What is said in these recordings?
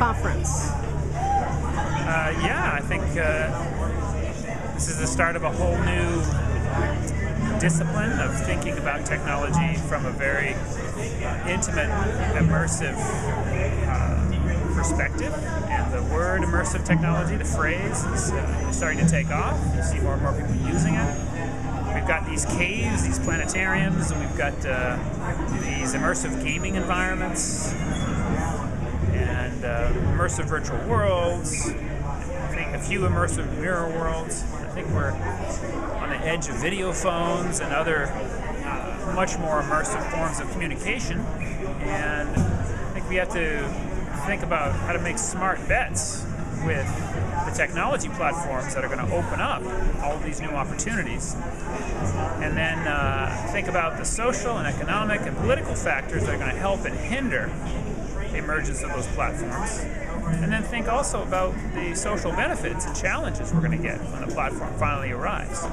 conference? Yeah, I think this is the start of a whole new discipline of thinking about technology from a very intimate, immersive perspective. And the word immersive technology, the phrase, is starting to take off. You see more and more people using it. We've got these caves, these planetariums, and we've got these immersive gaming environments and immersive virtual worlds. I think a few immersive mirror worlds. I think we're on the edge of video phones and other much more immersive forms of communication. And I think we have to think about how to make smart bets with the technology platforms that are going to open up all of these new opportunities. And then think about the social and economic and political factors that are going to help and hinder the emergence of those platforms. And then think also about the social benefits and challenges we're going to get when the platform finally arrives.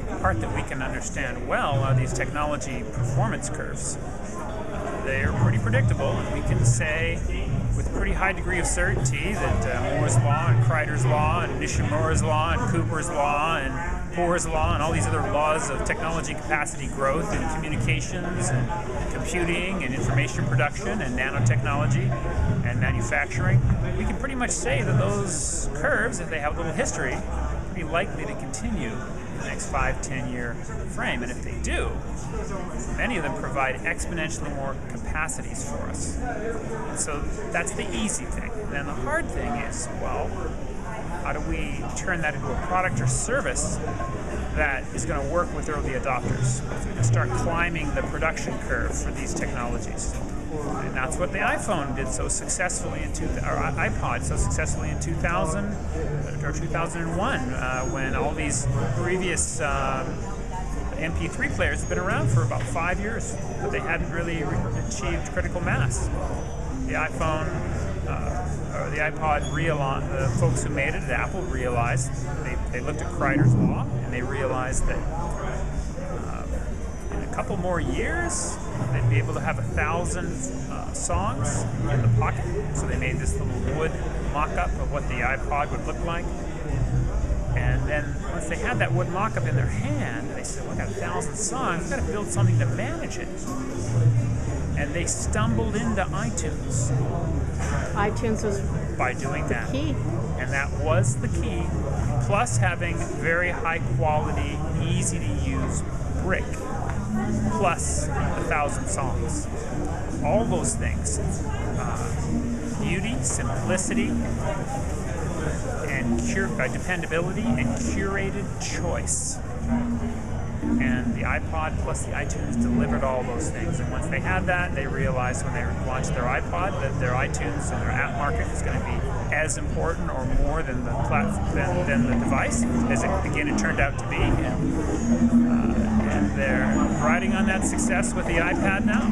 The part that we can understand well are these technology performance curves. They are pretty predictable, and we can say with a pretty high degree of certainty that Moore's Law and Kreider's Law and Nishimura's Law and Cooper's Law and Bohr's Law and all these other laws of technology capacity growth and communications and computing and information production and nanotechnology and manufacturing, we can pretty much say that those curves, if they have a little history, are pretty likely to continue in the next 5-10 year frame. And if they do, many of them provide exponentially more capacities for us. And so that's the easy thing. And then the hard thing is, well, how do we turn that into a product or service that is going to work with early adopters? It's going to start climbing the production curve for these technologies. And that's what the iPhone did so successfully or iPod so successfully in 2000 or 2001, when all these previous MP3 players have been around for about 5 years, but they hadn't really achieved critical mass. The iPhone or the iPod realized, the folks who made it at Apple realized, they looked at Kreider's Law, and they realized that in a couple more years, they'd be able to have 1,000 songs in the pocket. So they made this little wood mock-up of what the iPod would look like. And then once they had that wood mock-up in their hand, they said, well, I got 1,000 songs, I've got to build something to manage it. And they stumbled into iTunes. iTunes was by doing that. Key. And that was the key. Plus having very high quality, easy to use brick. Plus 1,000 songs. All those things. Beauty, simplicity, and dependability, and curated choice. And the iPod plus the iTunes delivered all those things. And once they had that, they realized when they launched their iPod that their iTunes and their app market was going to be as important or more than the than the device, as it turned out to be. And they're riding on that success with the iPad now,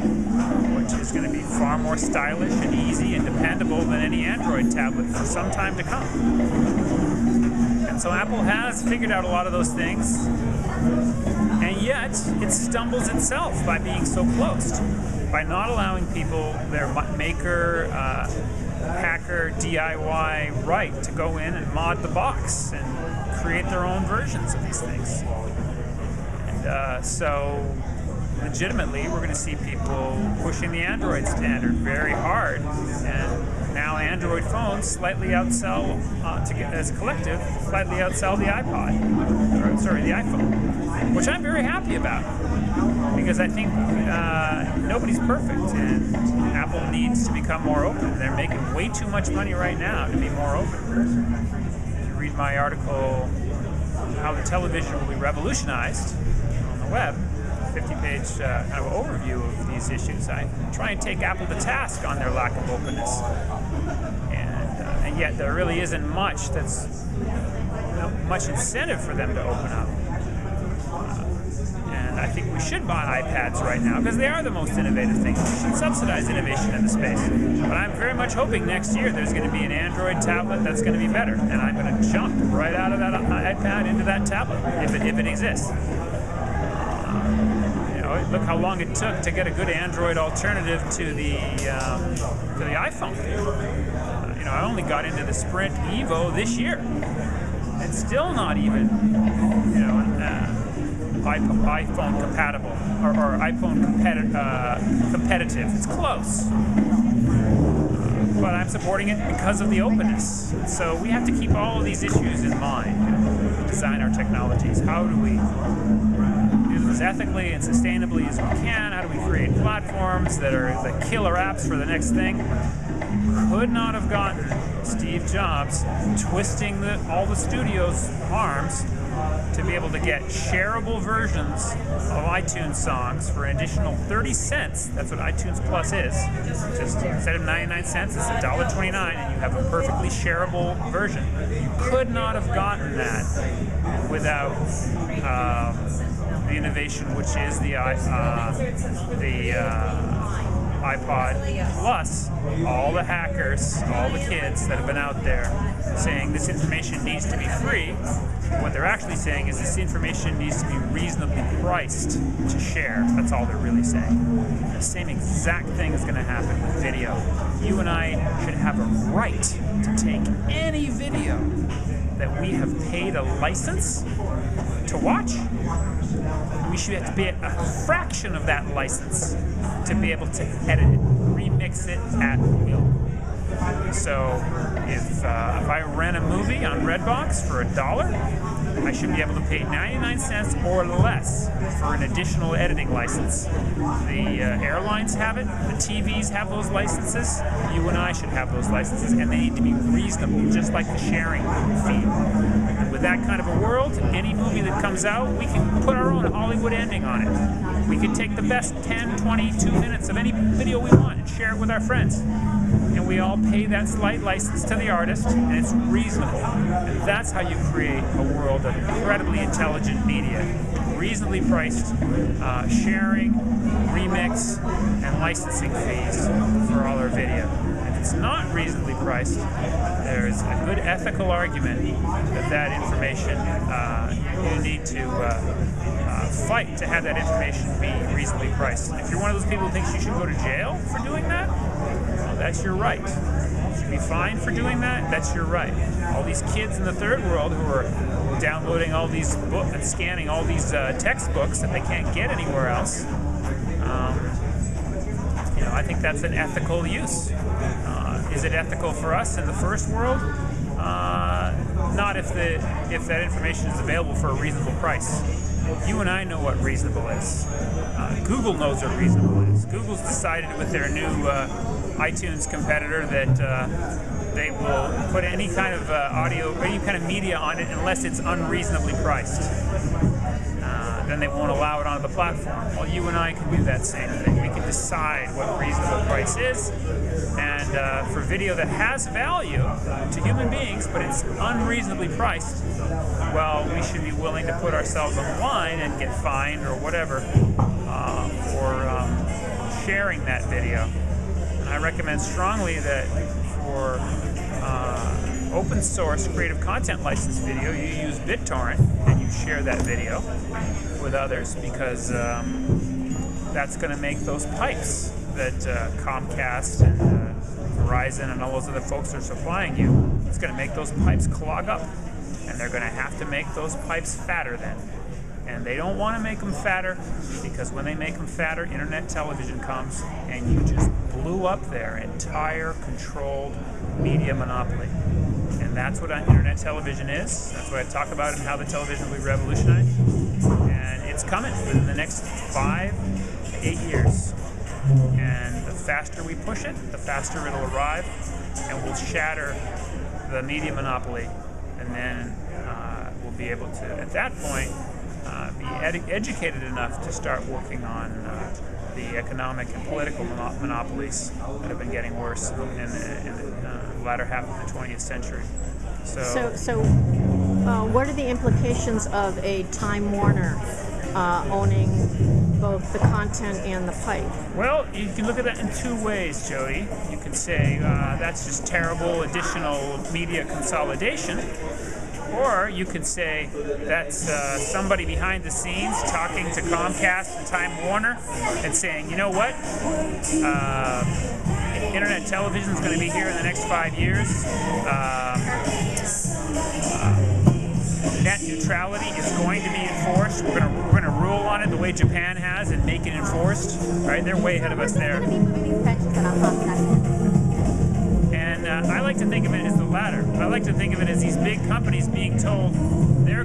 which is going to be far more stylish and easy and dependable than any Android tablet for some time to come. And so Apple has figured out a lot of those things, and yet it stumbles itself by being so closed, by not allowing people their maker, hacker, DIY right to go in and mod the box and create their own versions of these things. And so legitimately we're going to see people pushing the Android standard very hard, and now Android phones slightly outsell, as a collective, slightly outsell the the iPhone, which I'm very happy about, because I think nobody's perfect, and Apple needs to become more open. They're making way too much money right now to be more open. If you read my article, How the Television Will Be Revolutionized, on the web, 50-page kind of overview of these issues, I try and take Apple to task on their lack of openness. And yet there really isn't much much incentive for them to open up. And I think we should buy iPads right now, because they are the most innovative thing. We should subsidize innovation in the space. But I'm very much hoping next year there's going to be an Android tablet that's going to be better, and I'm going to jump right out of that iPad into that tablet, if it exists. Look how long it took to get a good Android alternative to the iPhone. I only got into the Sprint Evo this year. It's still not even, iPhone compatible or iPhone competitive. It's close, but I'm supporting it because of the openness. So we have to keep all of these issues in mind when we design our technologies. How do we do them as ethically and sustainably as we can? How do we create platforms that are the killer apps for the next thing? Could not have gotten Steve Jobs twisting all the studio's arms to be able to get shareable versions of iTunes songs for an additional 30 cents. That's what iTunes Plus is. Just instead of 99 cents, it's $1.29, and you have a perfectly shareable version. You could not have gotten that without the innovation, which is the iPod, plus all the hackers, all the kids that have been out there saying this information needs to be free. What they're actually saying is this information needs to be reasonably priced to share. That's all they're really saying. The same exact thing is going to happen with video. You and I should have a right to take any video that we have paid a license to watch. We should have to pay a fraction of that license to be able to edit it, remix it at will. So if I rent a movie on Redbox for $1, I should be able to pay 99 cents or less for an additional editing license. The airlines have it, the TVs have those licenses, you and I should have those licenses, and they need to be reasonable, just like the sharing fee. With that kind of a world, any movie that comes out, we can put our own Hollywood ending on it. We can take the best 10, 20, 2 minutes of any video we want and share it with our friends. And we all pay that slight license to the artist, and it's reasonable. And that's how you create a world of incredibly intelligent media. Reasonably priced sharing, remix, and licensing fees for all our video. If it's not reasonably priced, there's a good ethical argument that information, you need to fight to have that information be reasonably priced. If you're one of those people who thinks you should go to jail for doing that, well, that's your right. You should be fined for doing that, that's your right. All these kids in the third world who are downloading all these books and scanning all these textbooks that they can't get anywhere else, I think that's an ethical use. Is it ethical for us in the first world? Not if that information is available for a reasonable price. You and I know what reasonable is. Google knows what reasonable is. Google's decided with their new iTunes competitor that they will put any kind of audio, any kind of media on it unless it's unreasonably priced. Then they won't allow it onto the platform. Well, you and I can do that same thing. We can decide what reasonable price is, and for video that has value to human beings, but it's unreasonably priced, well, we should be willing to put ourselves on the line and get fined or whatever for sharing that video. And I recommend strongly that for open source creative content license video, you use BitTorrent and you share that video with others, because that's going to make those pipes that Comcast and Verizon and all those other folks are supplying you, it's going to make those pipes clog up, and they're going to have to make those pipes fatter then. And they don't want to make them fatter, because when they make them fatter, internet television comes and you just blew up their entire controlled media monopoly. And that's what internet television is. That's what I talk about and how the television will be revolutionized. And it's coming within the next 5 to 8 years. And the faster we push it, the faster it'll arrive, and we'll shatter the media monopoly. And then we'll be able to, at that point, be educated enough to start working on the economic and political monopolies that have been getting worse in the latter half of the 20th century. So what are the implications of a Time Warner owning both the content and the pipe? Well, you can look at that in 2 ways, Jody. You can say that's just terrible additional media consolidation. Or you could say that's somebody behind the scenes talking to Comcast and Time Warner and saying, you know what, internet television is going to be here in the next 5 years. Net neutrality is going to be enforced. We're going to rule on it the way Japan has and make it enforced. Right? They're way ahead of us there. And I like to think of it as the latter. I like to think of it as these big companies being told their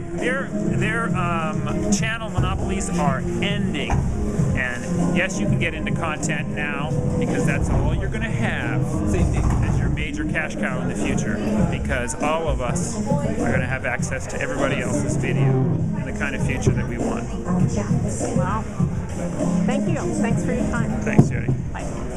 channel monopolies are ending. And yes, you can get into content now because that's all you're going to have as your major cash cow in the future, because all of us are going to have access to everybody else's video in the kind of future that we want. Wow. Thank you. Thanks for your time. Thanks, Jody. Bye.